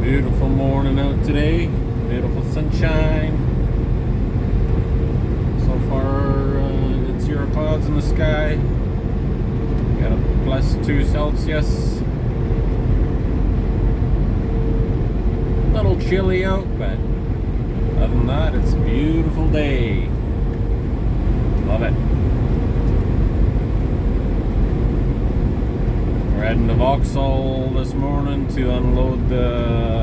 Beautiful morning out today. Beautiful sunshine. So far, it's 0 clouds in the sky. Got a +2 Celsius. A little chilly out, but other than that, it's a beautiful day. Love it. We're heading to Vauxhall this morning to unload the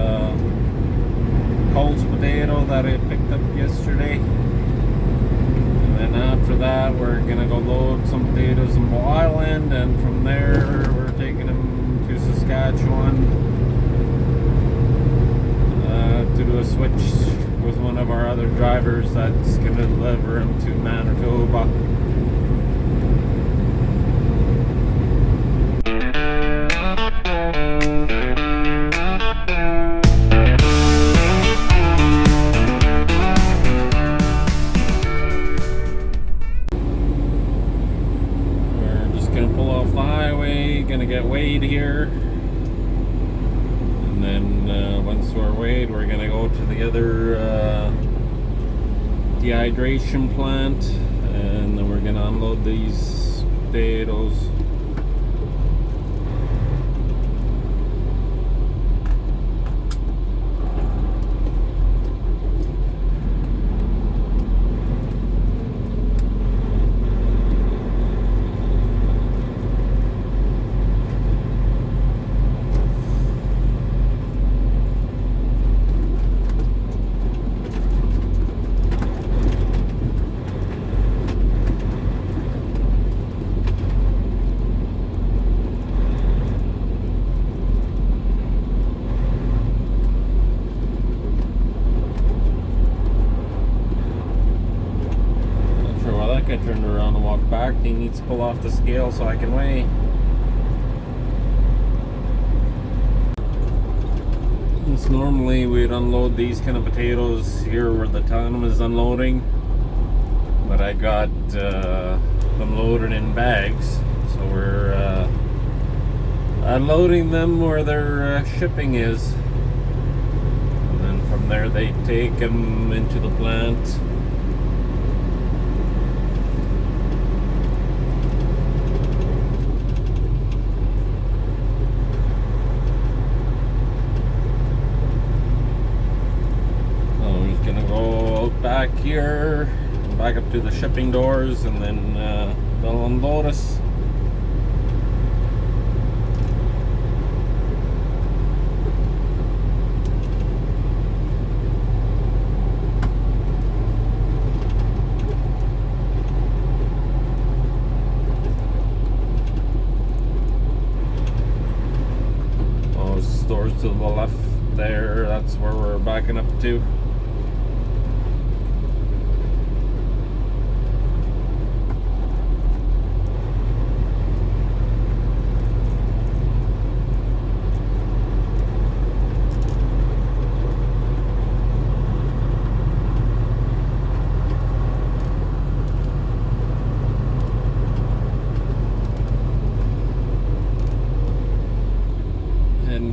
Coles potato that I picked up yesterday. And then after that, we're gonna go load some potatoes in Bow Island, and from there, we're taking them to Saskatchewan to do a switch with one of our other drivers that's gonna deliver them to Manitoba. Gonna get weighed here, and then once we're weighed, we're gonna go to the other dehydration plant, and then we're gonna unload these potatoes. I turned around and walked back. He needs to pull off the scale so I can weigh. It's normally we'd unload these kind of potatoes here where the town is unloading, but I got them loaded in bags, so we're unloading them where their shipping is, and then from there they take them into the plant. Back here, back up to the shipping doors, and then they'll unload us. Those doors to the left there, that's where we're backing up to.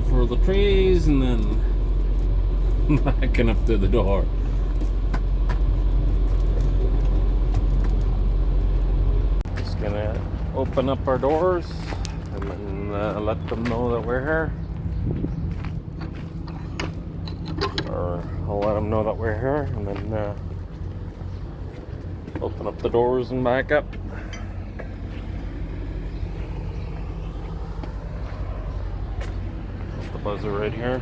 For the trays, and then backing up to the door. Just gonna open up our doors and then let them know that we're here, or I'll let them know that we're here, and then open up the doors and back up. Buzzer right here.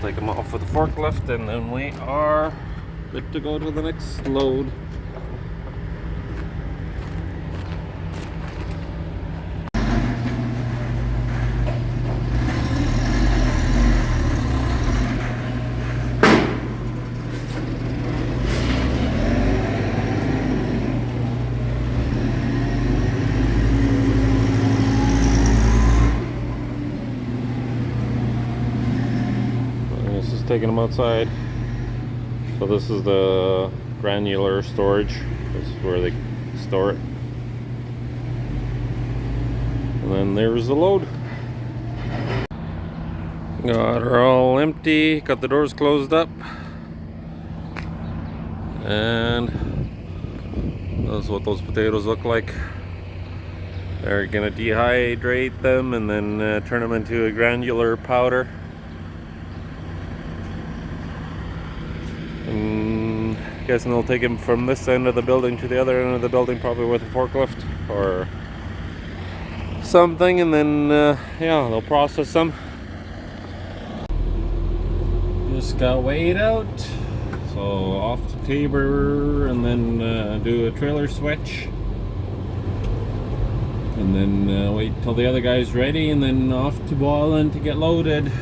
take them off with the forklift, and then we are good to go to the next load. Taking them outside. So this is the granular storage. This is where they store it. And then there's the load. Got her all empty, got the doors closed up. And that's what those potatoes look like. They're gonna dehydrate them and then turn them into a granular powder. Guessing they'll take him from this end of the building to the other end of the building, probably with a forklift or something, and then yeah, they'll process them. Just got weighed out, so off to Tabor, and then do a trailer switch, and then wait till the other guy's ready, and then off to Ballin to get loaded.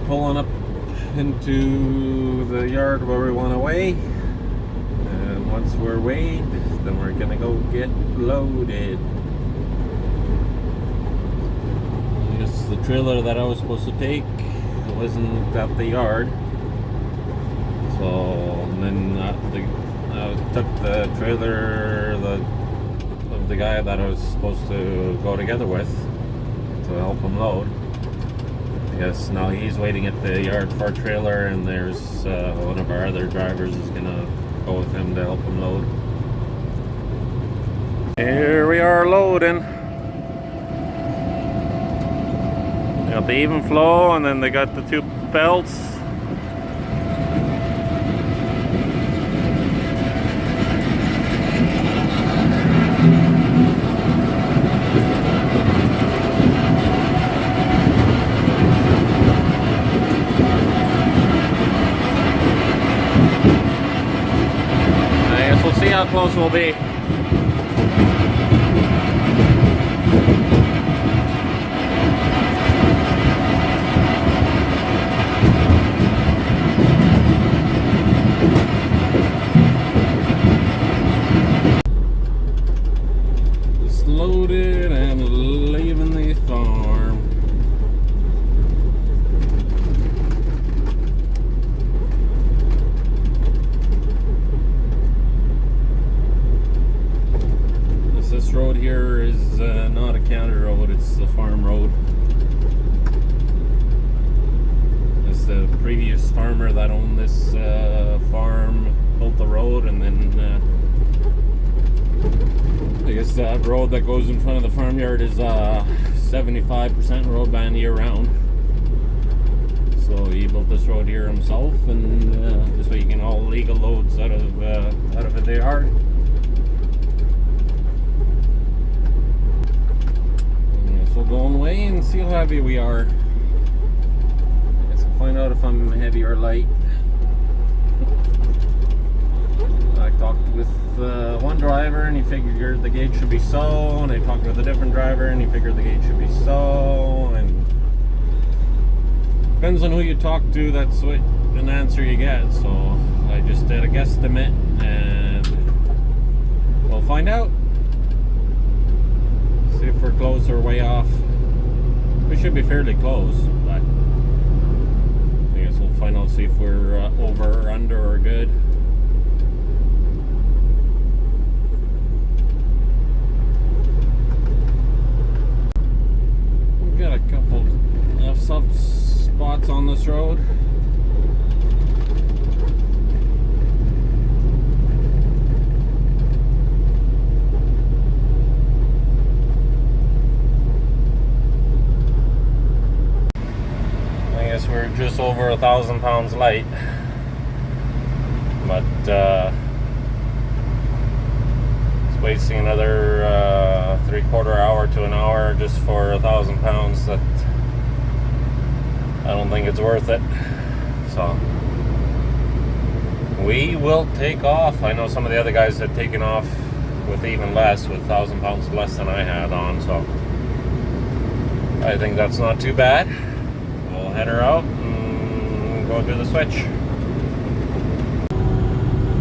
Pulling up into the yard where we want to weigh, and once we're weighed, then we're gonna go get loaded. I guess the trailer that I was supposed to take wasn't at the yard, so then I took the trailer of the guy that I was supposed to go together with to help him load. Yes, now he's waiting at the yard for a trailer, and there's one of our other drivers is gonna go with him to help him load. Here we are loading. They got the even flow, and then they got the two belts. See how close we'll be. Just loaded and leaving the farm. This road here is not a county road, it's a farm road. It's the previous farmer that owned this farm built the road, and then I guess that road that goes in front of the farmyard is 75% road ban year round. So he built this road here himself, and this way you can haul legal loads out of the yard. We'll go away and see how heavy we are. I guess I'll find out if I'm heavy or light. I talked with one driver and he figured the gauge should be so, and I talked with a different driver and he figured the gauge should be so, and depends on who you talk to. That's what an answer you get. So I just did a guesstimate, and we'll find out. See if we're close or way off. We should be fairly close, but I guess we'll find out. See if we're over or under or good. Got a couple of soft spots on this road. I guess we're just over 1,000 pounds light, but it's wasting another 3/4 hour to an hour just for 1,000 pounds. That I don't think it's worth it. So we will take off. I know some of the other guys had taken off with even less, with 1,000 pounds less than I had on. So I think that's not too bad. We'll head her out and go do the switch.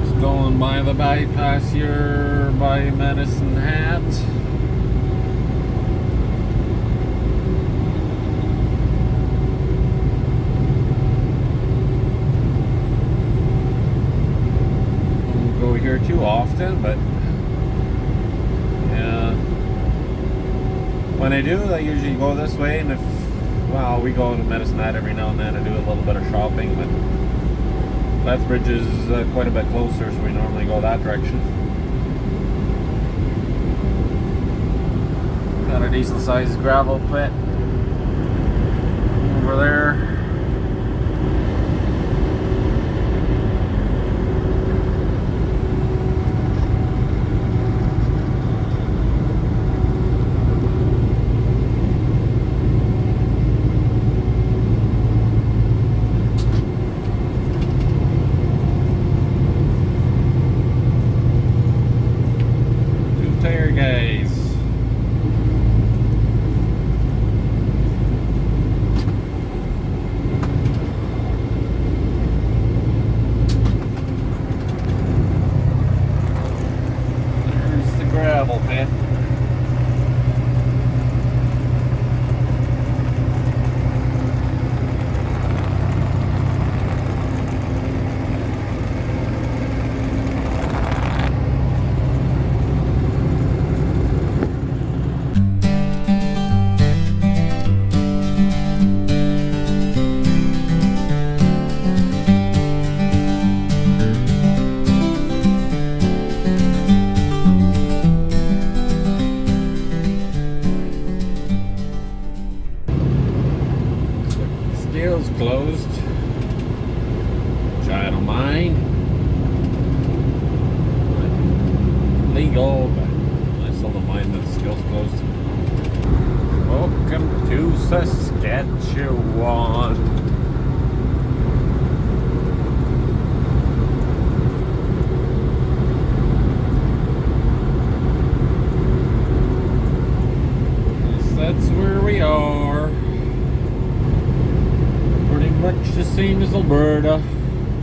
Just going by the bypass here by Medicine Hat. Here too often, but yeah, when I do, I usually go this way, and if, well, we go to Medicine Hat every now and then and do a little bit of shopping, but Lethbridge is quite a bit closer, so we normally go that direction. Got a decent sized gravel pit over there. Gravel pit. Scale's closed, which I don't mind. Legal, but I still don't mind that the scale's closed. Welcome to Saskatchewan. Yes, that's where we are. Much the same as Alberta,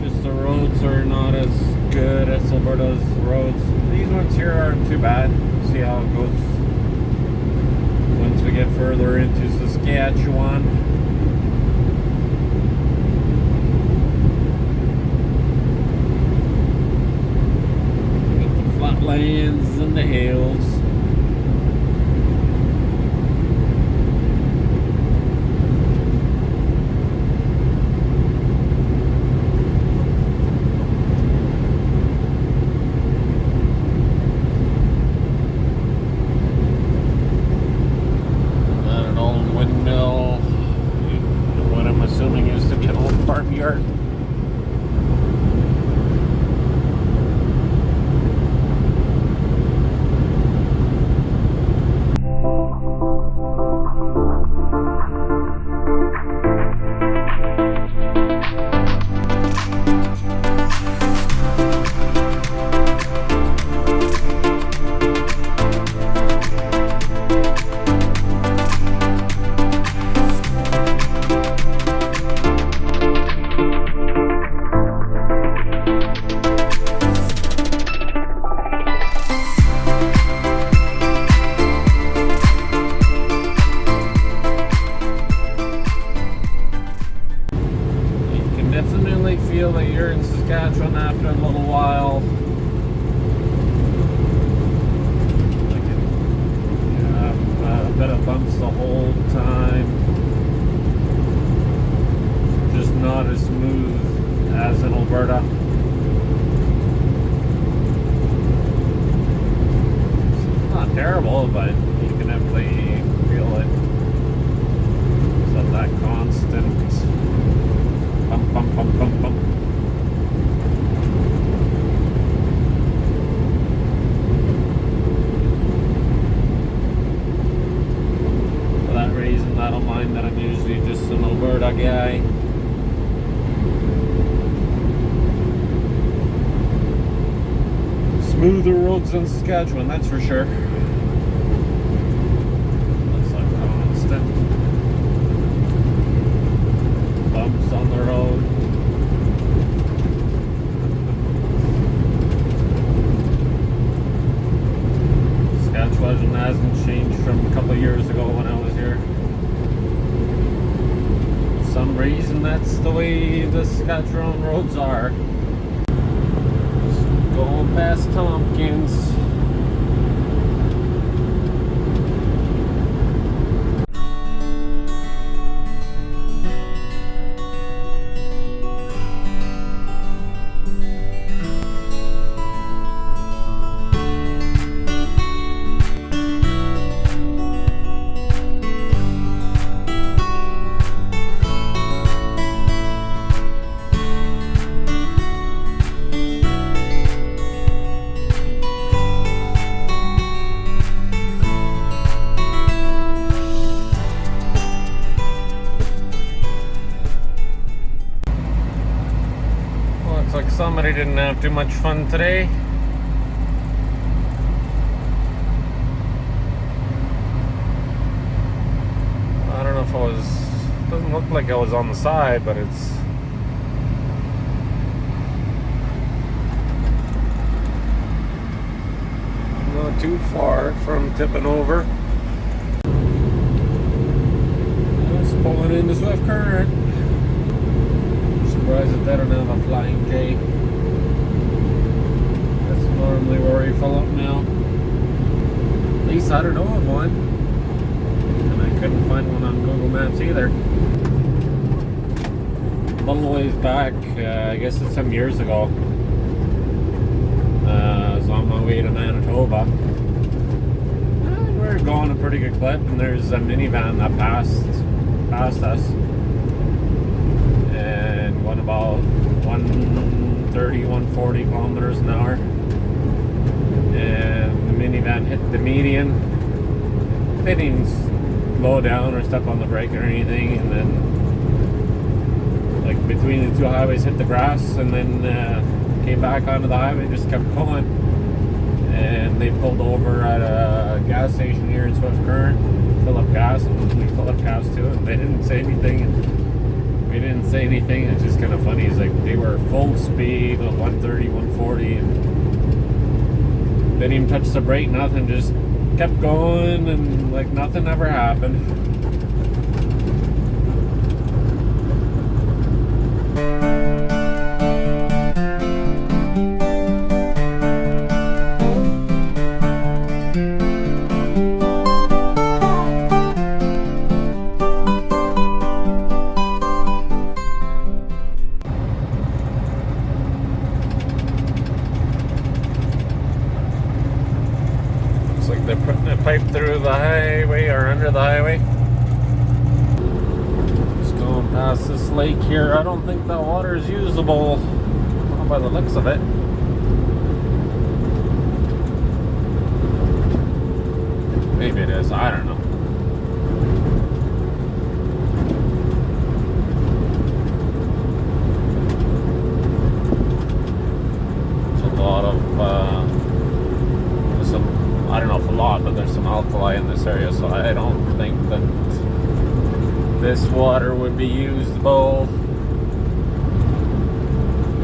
just the roads are not as good as Alberta's roads. These ones here aren't too bad. See how it goes once we get further into Saskatchewan. Got the flatlands and the hills. An old windmill feel that you're in Saskatchewan after a little while. A bit of bumps the whole time. Just not as smooth as in Alberta. It's not terrible, but you can definitely feel it. So that constant bump, bump, bump, bump, bump. For that reason, I don't mind that I'm usually just an Alberta guy. Smoother roads in Saskatchewan, that's for sure. That's like constant bumps on the road. Saskatchewan hasn't changed from a couple of years ago when I was here. For some reason, that's the way the Saskatchewan roads are. Going past Tompkins. Like somebody didn't have too much fun today. I don't know if I was, doesn't look like I was on the side, but it's not too far from tipping over. Just pulling in the swift current. Surprised that they don't have a flying J. That's normally where we fill up now. At least I don't know of one. And I couldn't find one on Google Maps either. A little ways back, I guess it's some years ago. I was on my way to Manitoba. And we were going a pretty good clip, and there's a minivan that passed us. And went about 130, 140 kilometers an hour. And the minivan hit the median. They didn't slow down or step on the brake or anything. And then, like, between the two highways, hit the grass and then came back onto the highway and just kept going. And they pulled over at a gas station here in Swift Current, fill up gas, and we filled up gas too. And they didn't say anything. And we didn't say anything. It's just kind of funny. It's like they were full speed, 130, 140, and didn't even touch the brake, nothing. Just kept going, and like nothing ever happened. They're putting a pipe through the highway or under the highway. Just going past this lake here. I don't think that water is usable by the looks of it. Maybe it is. I don't know. There's a lot of I don't know if a lot, but there's some alkali in this area, so I don't think that this water would be usable.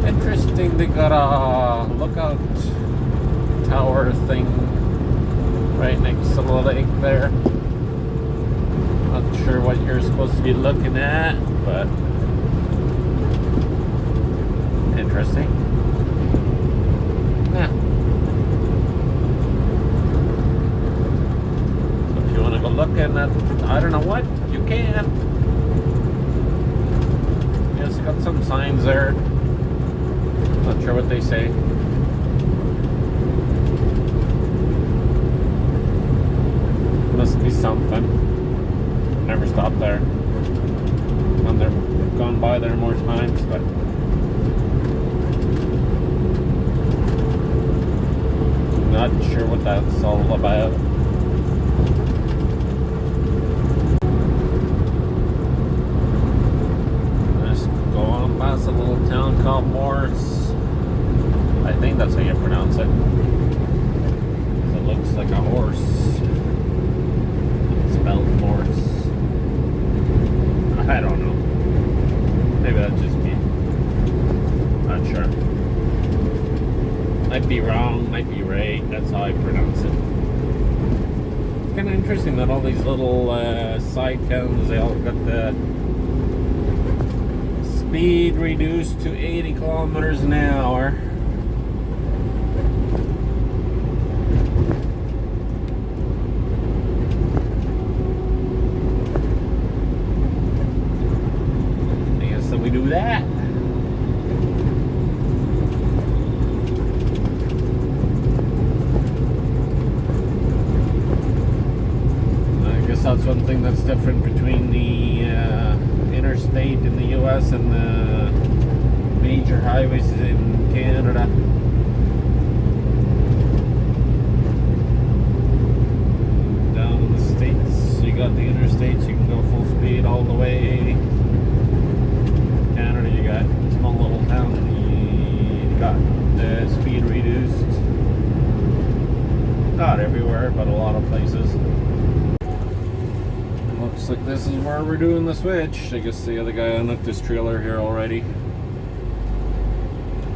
Interesting, they got a lookout tower thing right next to the lake there. Not sure what you're supposed to be looking at, but interesting. Yeah. So if you want to go looking at, I don't know what, you can. Yes, got some signs there. Not sure what they say. Must be something. Never stopped there. I've gone by there more times, but not sure what that's all about. Just go on past a little town called Morris. I think that's how you pronounce it. It looks like a horse. It's spelled Morris. I don't know. Maybe that's just me. Not sure. Might be wrong, might be right. That's how I pronounce it. It's kind of interesting that all these little side towns, they all got the speed reduced to 80 kilometers an hour. I guess that we do that. That's one thing that's different between the interstate in the US and the major highways in Canada. Down in the States, you got the interstates, you can go full speed all the way. Canada, you got a small little town, you got the speed reduced. Not everywhere, but a lot of places. Looks like this is where we're doing the switch. I guess the other guy unhooked his trailer here already.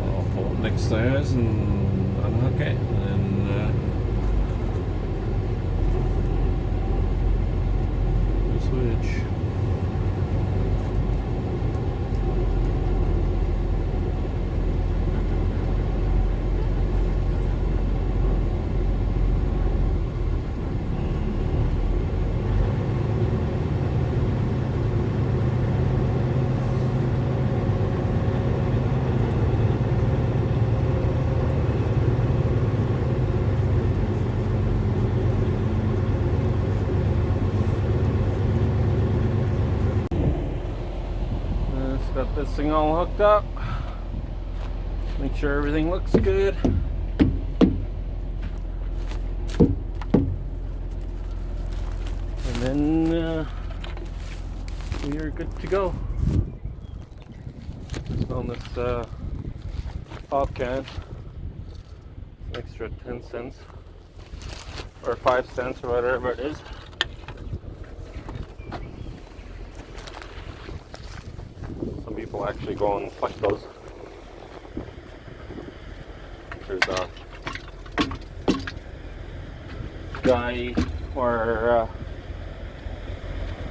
I'll pull up next to us and unhook it, and the switch. Got this thing all hooked up. Make sure everything looks good. And then we are good to go. On this pop can, extra 10 cents or 5 cents or whatever it is. People actually go and collect those. There's a guy, or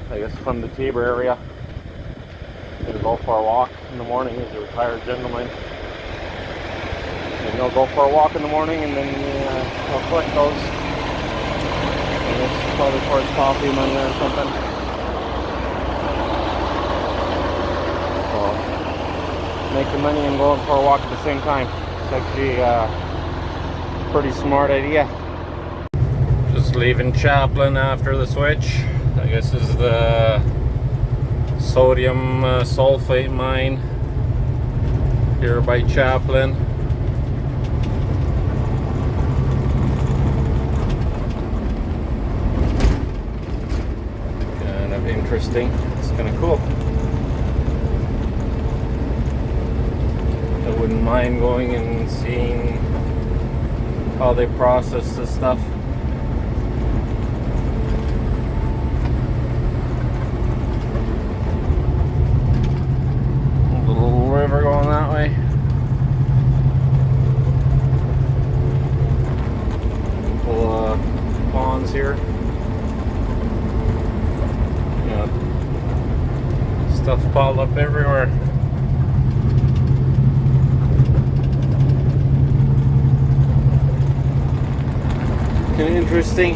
I guess from the Tabor area, he'll go for a walk in the morning. He's a retired gentleman, and he'll go for a walk in the morning, and then he'll collect those. And it's probably for his coffee money or something. Make the money and go for a walk at the same time. It's actually a pretty smart idea. Just leaving Chaplin after the switch. I guess this is the sodium sulfate mine here by Chaplin. Kind of interesting. It's kind of cool. I wouldn't mind going and seeing how they process this stuff. A little river going that way. Couple ponds here. Yeah, stuff piled up everywhere. kind of interesting.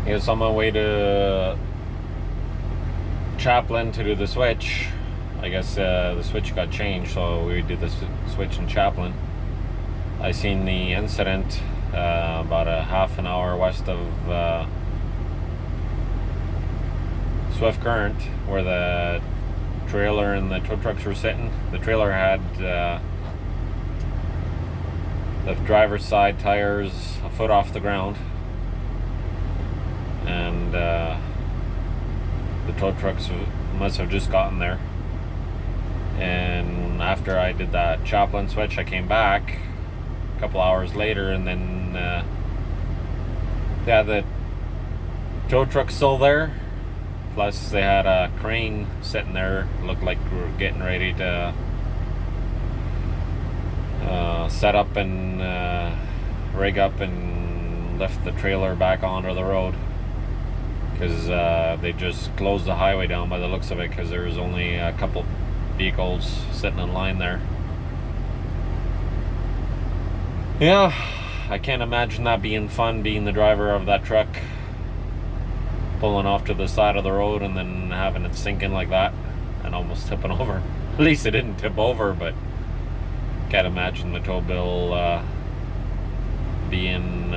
I was on my way to Chaplin to do the switch. I guess the switch got changed, so we did the switch in Chaplin. I seen the incident about a half an hour west of Swift Current, where the trailer and the tow trucks were sitting. The trailer had the driver's side tires a foot off the ground, and the tow trucks must have just gotten there. And after I did that Chaplin switch, I came back a couple hours later, and then the tow truck's still there. Plus, they had a crane sitting there. Looked like we were getting ready to set up and rig up and lift the trailer back onto the road, because they just closed the highway down by the looks of it, because there was only a couple vehicles sitting in line there. Yeah, I can't imagine that being fun, being the driver of that truck, pulling off to the side of the road and then having it sink in like that and almost tipping over. At least it didn't tip over, but can't imagine the tow bill being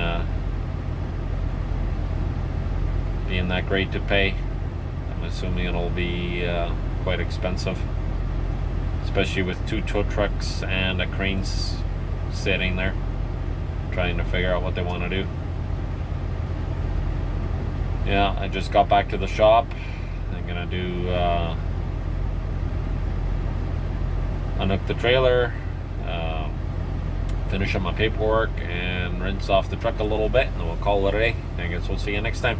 that great to pay. I'm assuming it'll be quite expensive, especially with two tow trucks and a crane sitting there trying to figure out what they want to do. Yeah, I just got back to the shop. I'm gonna do unhook the trailer, finish up my paperwork, and rinse off the truck a little bit, and we'll call it a day. I guess we'll see you next time.